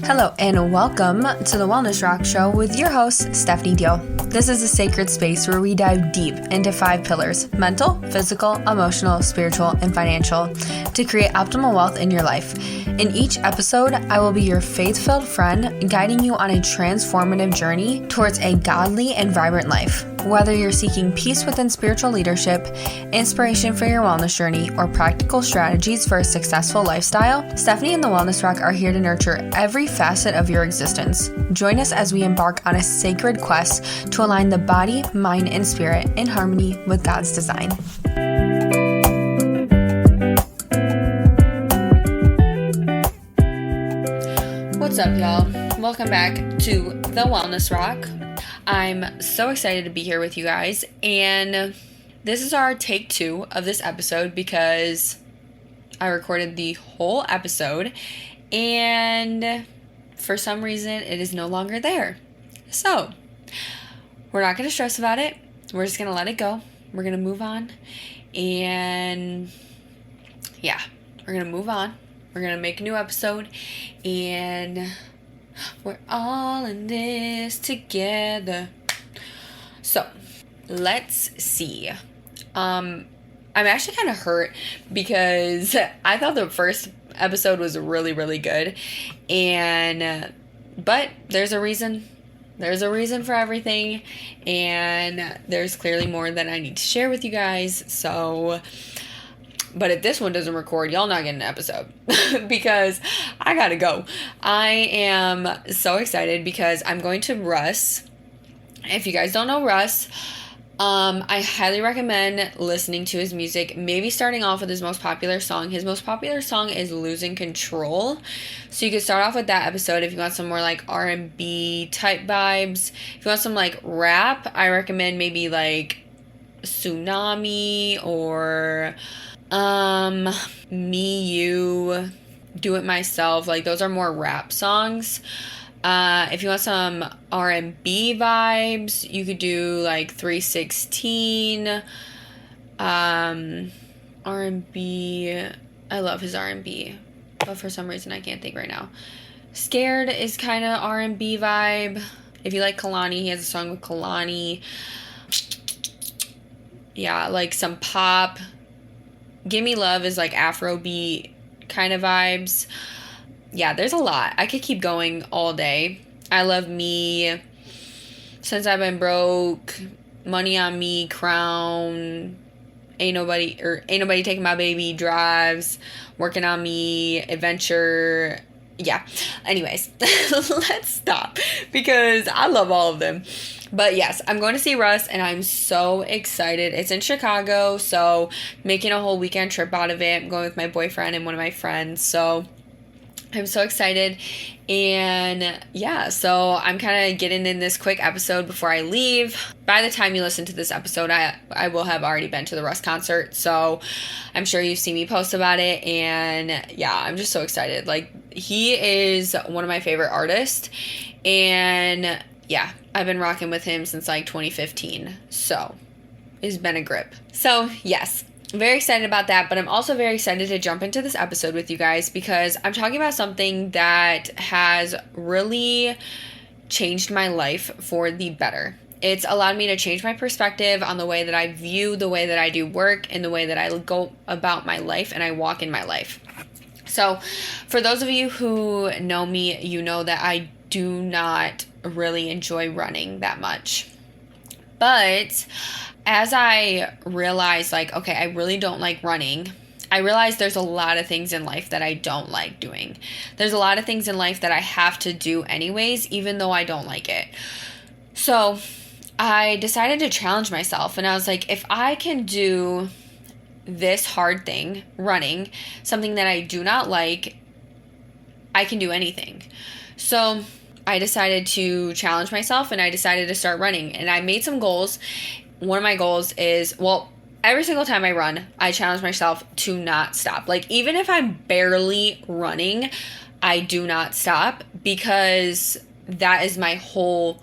Hello and welcome to the Wellness Rock Show with your host, Stephanie Deal. This is a sacred space where we dive deep into 5 pillars: mental, physical, emotional, spiritual, and financial to create optimal wealth in your life. In each episode, I will be your faith-filled friend guiding you on a transformative journey towards a godly and vibrant life. Whether you're seeking peace within spiritual leadership, inspiration for your wellness journey, or practical strategies for a successful lifestyle, Stephanie and the Wellness Rock are here to nurture every facet of your existence. Join us as we embark on a sacred quest to align the body, mind, and spirit in harmony with God's design. What's up, y'all? Welcome back to the Wellness Rock. I'm so excited to be here with you guys, and this is our take 2 of this episode because I recorded the whole episode and for some reason it is no longer there. So we're not going to stress about it. We're just going to let it go. We're going to move on, and yeah, we're going to move on. We're going to make a new episode, and we're all in this together. So, let's see. I'm actually kind of hurt because I thought the first episode was really, really good. But there's a reason. There's a reason for everything. And there's clearly more that I need to share with you guys. But if this one doesn't record, y'all not getting an episode because I gotta go. I am so excited because I'm going to Russ. If you guys don't know Russ, I highly recommend listening to his music. Maybe starting off with his most popular song. His most popular song is Losing Control. So you could start off with that episode if you want some more like R&B type vibes. If you want some like rap, I recommend maybe like Tsunami or Me, You, Do It Myself. Like those are more rap songs. If you want some R&B vibes, you could do like 316. R&B. I love his R&B, but for some reason I can't think right now. Scared is kind of R&B vibe. If you like Kalani, he has a song with Kalani. Yeah, like some pop. Gimme Love is like Afrobeat kind of vibes. Yeah, there's a lot. I could keep going all day. I Love Me, Since I've Been Broke, Money on Me, Crown, Ain't Nobody Taking My Baby, Drives, Working on Me, Adventure. Yeah. Anyways, let's stop because I love all of them. But yes, I'm going to see Russ and I'm so excited. It's in Chicago, so making a whole weekend trip out of it. I'm going with my boyfriend and one of my friends, so I'm so excited. And yeah, so I'm kind of getting in this quick episode before I leave. By the time you listen to this episode, I will have already been to the Russ concert, so I'm sure you've seen me post about it. And yeah, I'm just so excited. Like, he is one of my favorite artists, and yeah, I've been rocking with him since like 2015, so it's been a grip. So yes, very excited about that, but I'm also very excited to jump into this episode with you guys because I'm talking about something that has really changed my life for the better. It's allowed me to change my perspective on the way that I view, the way that I do work, and the way that I go about my life and I walk in my life. So for those of you who know me, you know that I do not really enjoy running that much. But as I realized, like, okay, I really don't like running, I realized there's a lot of things in life that I don't like doing. There's a lot of things in life that I have to do anyways, even though I don't like it. So I decided to challenge myself, and I was like, if I can do this hard thing, running, something that I do not like, I can do anything. So I decided to challenge myself, and I decided to start running, and I made some goals. One of my goals is, every single time I run, I challenge myself to not stop. Like, even if I'm barely running, I do not stop, because that is my whole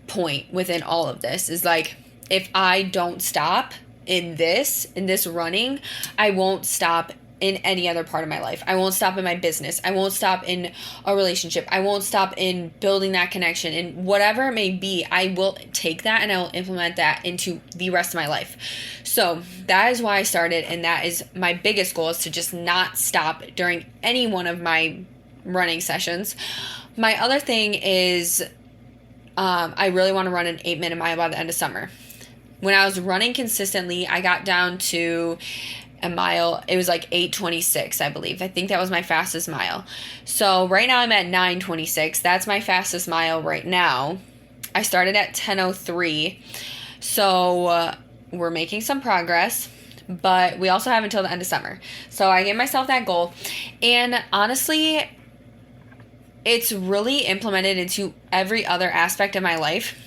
point within all of this, is like, if I don't stop in this running, I won't stop in any other part of my life. I won't stop in my business. I won't stop in a relationship. I won't stop in building that connection. And whatever it may be, I will take that and I will implement that into the rest of my life. So that is why I started, and that is my biggest goal, is to just not stop during any one of my running sessions. My other thing is I really want to run an 8-minute mile by the end of summer. When I was running consistently, I got down to a mile. It was like 8:26, I believe. I think that was my fastest mile. So right now I'm at 9:26. That's my fastest mile right now. I started at 10:03. So we're making some progress, but we also have until the end of summer. So I gave myself that goal. And honestly, it's really implemented into every other aspect of my life.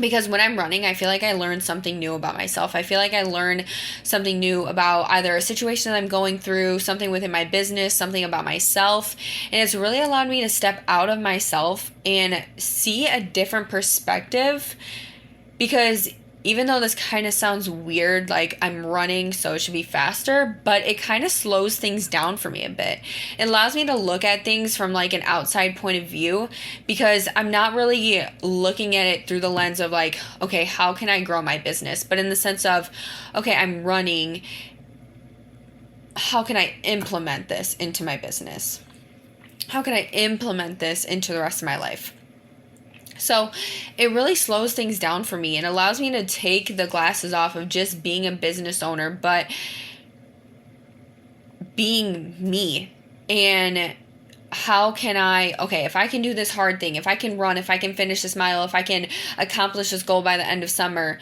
Because when I'm running, I feel like I learn something new about myself. I feel like I learn something new about either a situation that I'm going through, something within my business, something about myself. And it's really allowed me to step out of myself and see a different perspective. Because even though this kind of sounds weird, like I'm running so it should be faster, but it kind of slows things down for me a bit. It allows me to look at things from like an outside point of view, because I'm not really looking at it through the lens of like, okay, how can I grow my business? But in the sense of, okay, I'm running, how can I implement this into my business? How can I implement this into the rest of my life? So it really slows things down for me and allows me to take the glasses off of just being a business owner, but being me. And how can I, okay, if I can do this hard thing, if I can run, if I can finish this mile, if I can accomplish this goal by the end of summer,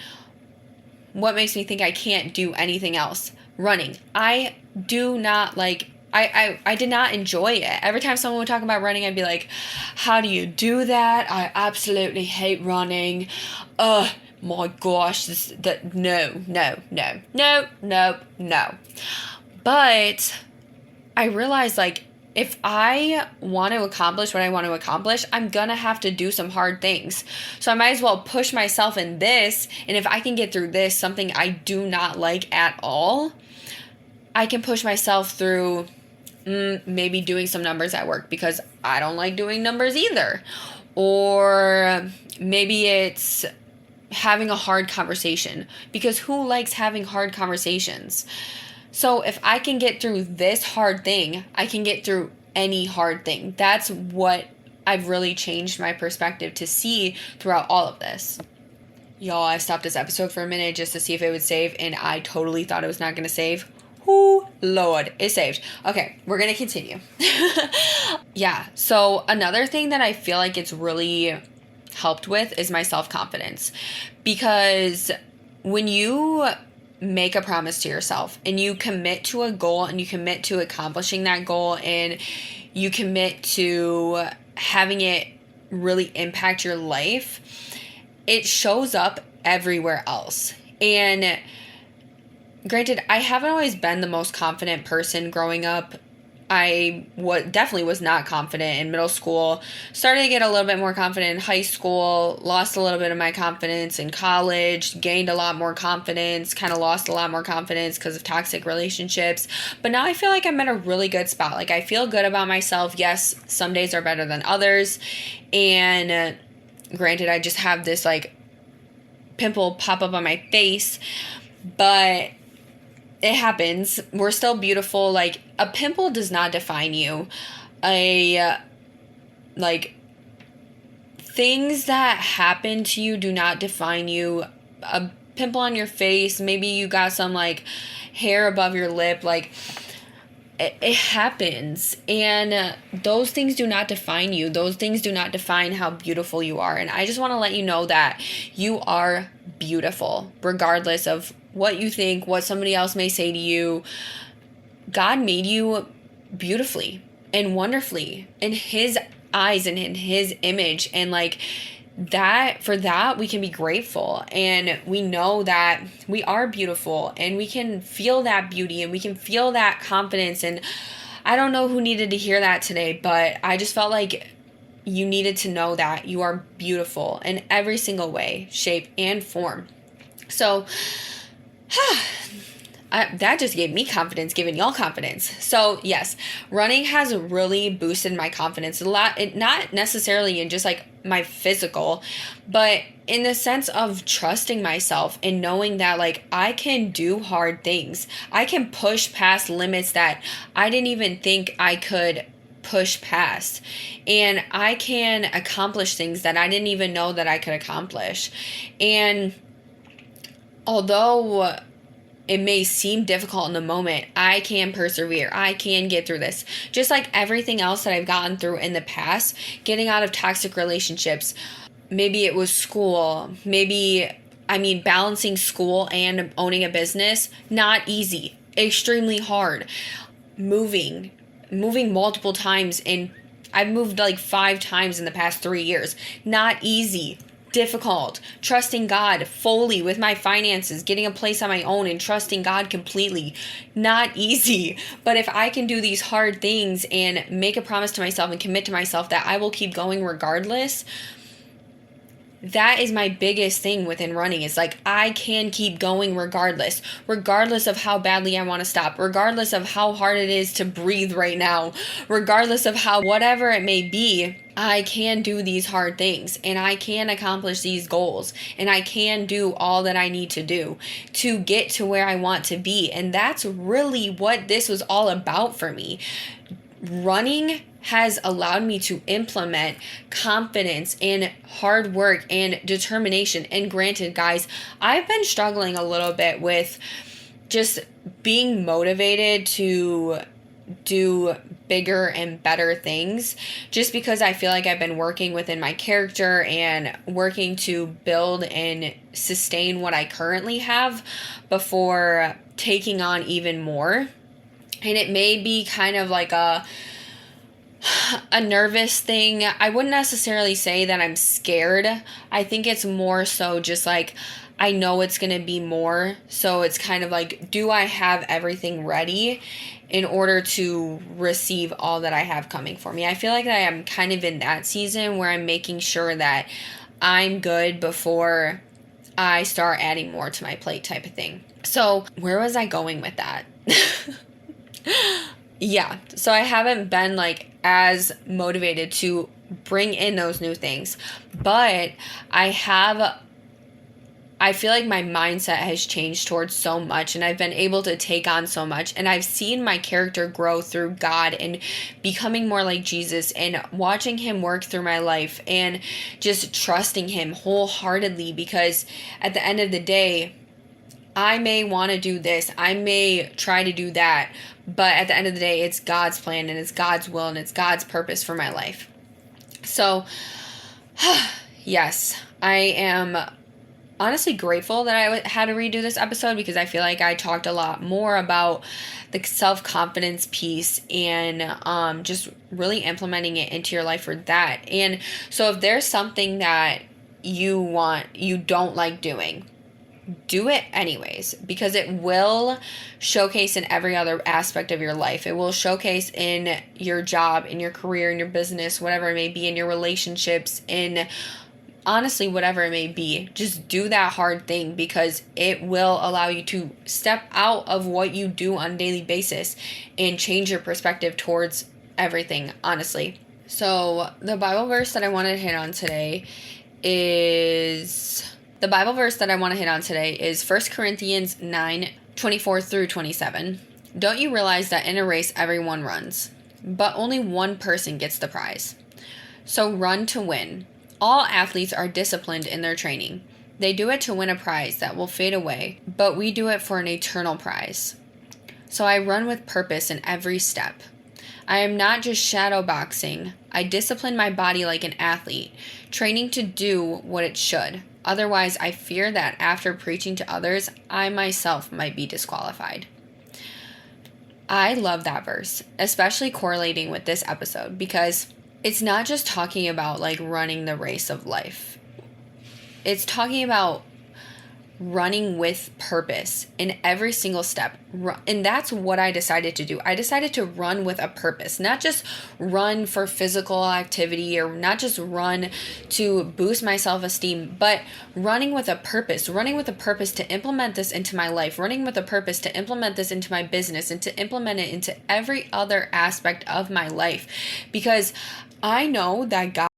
what makes me think I can't do anything else? Running. I do not like, I did not enjoy it. Every time someone would talk about running, I'd be like, how do you do that? I absolutely hate running. Oh my gosh, no. But I realized, like, if I want to accomplish what I want to accomplish, I'm going to have to do some hard things. So I might as well push myself in this. And if I can get through this, something I do not like at all, I can push myself through maybe doing some numbers at work, because I don't like doing numbers either. Or maybe it's having a hard conversation, because who likes having hard conversations? So if I can get through this hard thing, I can get through any hard thing. That's what I've really changed my perspective to see throughout all of this. Y'all, I stopped this episode for a minute just to see if it would save, and I totally thought it was not going to save. Oh, Lord, it saved. Okay, we're going to continue. Yeah, so another thing that I feel like it's really helped with is my self-confidence. Because when you make a promise to yourself and you commit to a goal and you commit to accomplishing that goal and you commit to having it really impact your life, it shows up everywhere else. And granted, I haven't always been the most confident person growing up. I definitely was not confident in middle school. Started to get a little bit more confident in high school. Lost a little bit of my confidence in college. Gained a lot more confidence. Kind of lost a lot more confidence because of toxic relationships. But now I feel like I'm at a really good spot. Like, I feel good about myself. Yes, some days are better than others. And granted, I just have this like pimple pop up on my face. But it happens. We're still beautiful. Like, a pimple does not define you. Things that happen to you do not define you. A pimple on your face, maybe you got some like hair above your lip, like it happens. And those things do not define you. Those things do not define how beautiful you are. And I just want to let you know that you are beautiful, regardless of what you think, what somebody else may say to you. God made you beautifully and wonderfully in His eyes and in His image. And like that, for that, we can be grateful. And we know that we are beautiful and we can feel that beauty and we can feel that confidence. And I don't know who needed to hear that today, but I just felt like you needed to know that you are beautiful in every single way, shape, and form. So that just gave me confidence, giving y'all confidence. So yes, running has really boosted my confidence a lot. It not necessarily in just like my physical, but in the sense of trusting myself and knowing that like I can do hard things. I can push past limits that I didn't even think I could push past, and I can accomplish things that I didn't even know that I could accomplish. And although it may seem difficult in the moment, I can persevere. I can get through this. Just like everything else that I've gotten through in the past, getting out of toxic relationships. Maybe it was school. Balancing school and owning a business, not easy. Extremely hard. Moving multiple times, and I've moved like 5 times in the past 3 years. Not easy. Difficult. Trusting God fully with my finances, getting a place on my own and trusting God completely. Not easy. But if I can do these hard things and make a promise to myself and commit to myself that I will keep going regardless, that is my biggest thing within running. Is like I can keep going regardless of how badly I want to stop, regardless of how hard it is to breathe right now, regardless of how whatever it may be. I can do these hard things, and I can accomplish these goals, and I can do all that I need to do to get to where I want to be. And that's really what this was all about for me. Running has allowed me to implement confidence and hard work and determination. And granted, guys, I've been struggling a little bit with just being motivated to do bigger and better things, just because I feel like I've been working within my character and working to build and sustain what I currently have before taking on even more. And it may be kind of like a nervous thing. I wouldn't necessarily say that I'm scared. I think it's more so just like I know it's going to be more. So it's kind of like, do I have everything ready in order to receive all that I have coming for me? I feel like I am kind of in that season where I'm making sure that I'm good before I start adding more to my plate type of thing. So where was I going with that? Yeah, so I haven't been like as motivated to bring in those new things, but I feel like my mindset has changed towards so much, and I've been able to take on so much, and I've seen my character grow through God and becoming more like Jesus and watching him work through my life and just trusting him wholeheartedly, because at the end of the day, I may want to do this, I may try to do that, but at the end of the day, it's God's plan and it's God's will and it's God's purpose for my life. So, yes, I am honestly grateful that I had to redo this episode, because I feel like I talked a lot more about the self-confidence piece and just really implementing it into your life for that. And so if there's something that you don't like doing, do it anyways, because it will showcase in every other aspect of your life. It will showcase in your job, in your career, in your business, whatever it may be, in your relationships, in honestly whatever it may be. Just do that hard thing, because it will allow you to step out of what you do on a daily basis and change your perspective towards everything, honestly. So the Bible verse that I want to hit on today is 1 Corinthians 9:24-27. Don't you realize that in a race everyone runs, but only one person gets the prize? So run to win. All athletes are disciplined in their training. They do it to win a prize that will fade away, but we do it for an eternal prize. So I run with purpose in every step. I am not just shadow boxing. I discipline my body like an athlete, training to do what it should. Otherwise, I fear that after preaching to others, I myself might be disqualified. I love that verse, especially correlating with this episode, because it's not just talking about like running the race of life. It's talking about running with purpose in every single step. And that's what I decided to do. I decided to run with a purpose, not just run for physical activity or not just run to boost my self-esteem, but running with a purpose to implement this into my life, running with a purpose to implement this into my business and to implement it into every other aspect of my life. Because I know that God